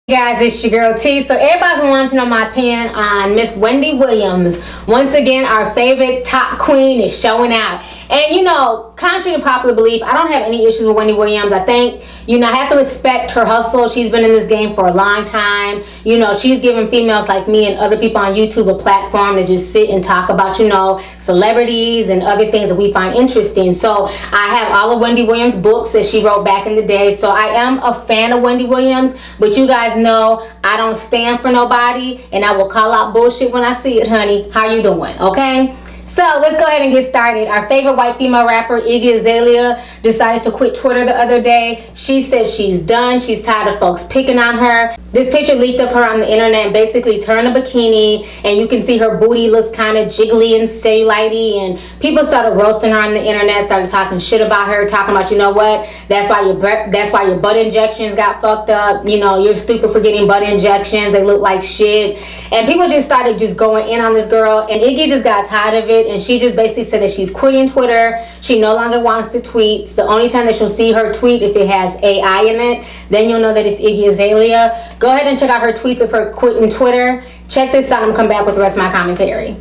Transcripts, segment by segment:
Guys, it's your girl T. So everybody's wanting to know my opinion on Miss Wendy Williams. Once again, our favorite top queen is showing out. And you know, contrary to popular belief, I don't have any issues with Wendy Williams. I think, you know, I have to respect her hustle. She's been in this game for a long time. You know, she's given females like me and other people on YouTube a platform to just sit and talk about, you know, celebrities and other things that we find interesting. So I have all of Wendy Williams' books that she wrote back in the day. So I am a fan of Wendy Williams, but you guys know I don't stand for nobody, and I will call out bullshit when I see it, honey. How you doing? Okay? So let's go ahead and get started. Our favorite white female rapper, Iggy Azalea, decided to quit Twitter the other day. She said she's done. She's tired of folks picking on her. This picture leaked of her on the internet, and basically it's her in a bikini, and you can see her booty looks kind of jiggly and cellulite, and people started roasting her on the internet, started talking shit about her, talking about, you know what, that's why your butt injections got fucked up. You know, you're stupid for getting butt injections. They look like shit. And people just started just going in on this girl, and Iggy just got tired of it. And she just basically said that she's quitting Twitter. She no longer wants to tweet. The only time that you'll see her tweet if it has AI in it, then you'll know that it's Iggy Azalea. Go ahead and check out her tweets of her quitting Twitter. Check this out and come back with the rest of my commentary.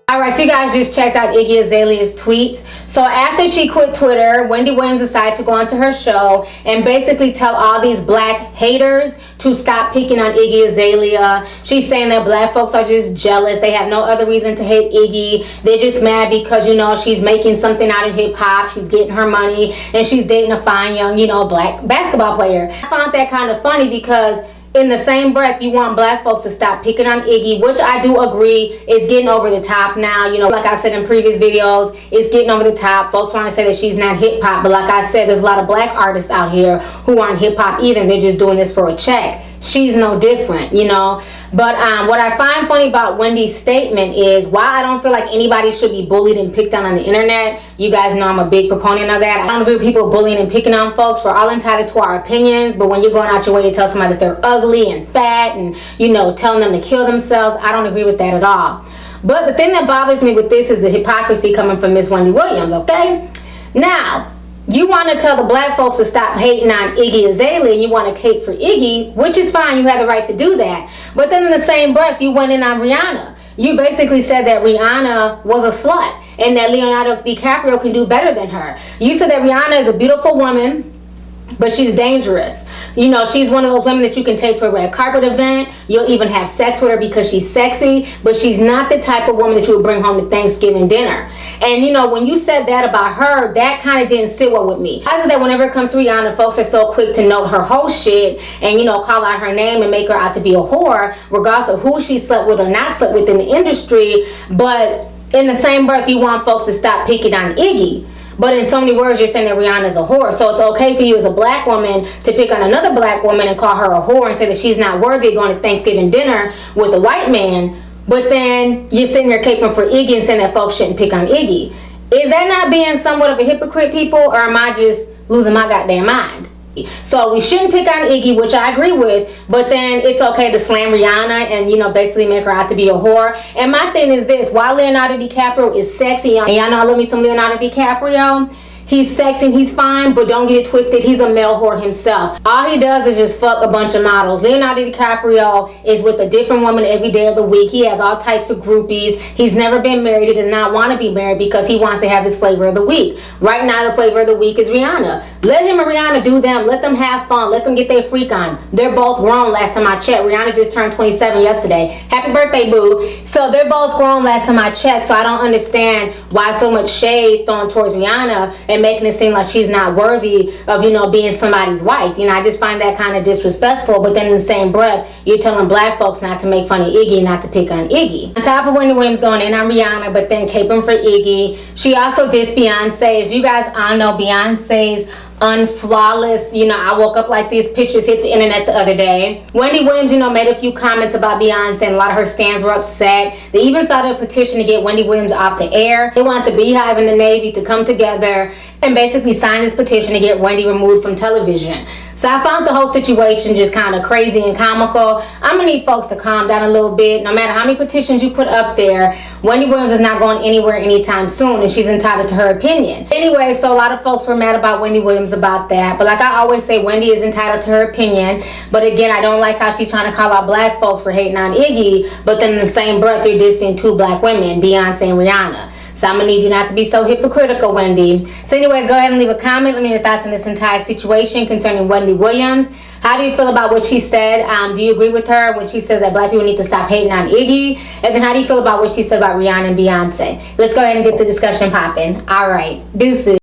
Alright, so you guys just checked out Iggy Azalea's tweets. So after she quit Twitter, Wendy Williams decided to go onto her show and basically tell all these black haters to stop picking on Iggy Azalea. She's saying that black folks are just jealous. They have no other reason to hate Iggy. They're just mad because, you know, she's making something out of hip hop. She's getting her money and she's dating a fine young, you know, black basketball player. I found that kind of funny because in the same breath, you want black folks to stop picking on Iggy, which I do agree is getting over the top now. You know, like I've said in previous videos, it's getting over the top. Folks want to say that she's not hip hop, but like I said, there's a lot of black artists out here who aren't hip hop either. They're just doing this for a check. She's no different, you know. But what I find funny about Wendy's statement is why I don't feel like anybody should be bullied and picked on the internet. You guys know I'm a big proponent of that. I don't agree with people bullying and picking on folks. We're all entitled to our opinions, but when you're going out your way to tell somebody that they're ugly and fat and, you know, telling them to kill themselves, I don't agree with that at all. But the thing that bothers me with this is the hypocrisy coming from Miss Wendy Williams, okay? Now, you want to tell the black folks to stop hating on Iggy Azalea and you want to hate for Iggy, which is fine, you have the right to do that. But then in the same breath, you went in on Rihanna. You basically said that Rihanna was a slut and that Leonardo DiCaprio can do better than her. You said that Rihanna is a beautiful woman, but she's dangerous. You know, she's one of those women that you can take to a red carpet event. You'll even have sex with her because she's sexy, but she's not the type of woman that you would bring home to Thanksgiving dinner. And you know, when you said that about her, that kind of didn't sit well with me. I said that whenever it comes to Rihanna, folks are so quick to note her whole shit and, you know, call out her name and make her out to be a whore, regardless of who she slept with or not slept with in the industry. But in the same breath, you want folks to stop picking on Iggy. But in so many words, you're saying that Rihanna's a whore. So it's okay for you as a black woman to pick on another black woman and call her a whore and say that she's not worthy of going to Thanksgiving dinner with a white man. But then you're sitting there caping for Iggy and saying that folks shouldn't pick on Iggy. Is that not being somewhat of a hypocrite, people? Or am I just losing my goddamn mind? So we shouldn't pick on Iggy, which I agree with, but then it's okay to slam Rihanna and, you know, basically make her out to be a whore. And my thing is this, while Leonardo DiCaprio is sexy, and y'all know I love me some Leonardo DiCaprio, he's sexy and he's fine, but don't get it twisted, he's a male whore himself. All he does is just fuck a bunch of models. Leonardo DiCaprio is with a different woman every day of the week. He has all types of groupies. He's never been married. He does not want to be married because he wants to have his flavor of the week. Right now, the flavor of the week is Rihanna. Let him and Rihanna do them. Let them have fun. Let them get their freak on. They're both grown last time I checked. Rihanna just turned 27 yesterday. Happy birthday, boo. So they're both grown last time I checked. So I don't understand why so much shade thrown towards Rihanna and making it seem like she's not worthy of, you know, being somebody's wife. You know, I just find that kind of disrespectful. But then in the same breath, you're telling black folks not to make fun of Iggy, not to pick on Iggy. On top of Wendy Williams going in on Rihanna, but then caping for Iggy, she also dissed Beyonce. As you guys all know, Beyonce's unflawless, I woke up like this pictures hit the internet the other day. Wendy Williams, made a few comments about Beyonce, and a lot of her fans were upset. They even started a petition to get Wendy Williams off the air. They want the Beehive and the Navy to come together and basically sign this petition to get Wendy removed from television. So I found the whole situation just kind of crazy and comical. I'm gonna need folks to calm down a little bit. No matter how many petitions you put up there, Wendy Williams is not going anywhere anytime soon, and she's entitled to her opinion. Anyway, so a lot of folks were mad about Wendy Williams about that. But like I always say, Wendy is entitled to her opinion. But again, I don't like how she's trying to call out black folks for hating on Iggy, but then in the same breath, they're dissing two black women, Beyonce and Rihanna. So I'm going to need you not to be so hypocritical, Wendy. So anyways, go ahead and leave a comment. Let me know your thoughts on this entire situation concerning Wendy Williams. How do you feel about what she said? Do you agree with her when she says that black people need to stop hating on Iggy? And then how do you feel about what she said about Rihanna and Beyonce? Let's go ahead and get the discussion popping. All right. Deuces.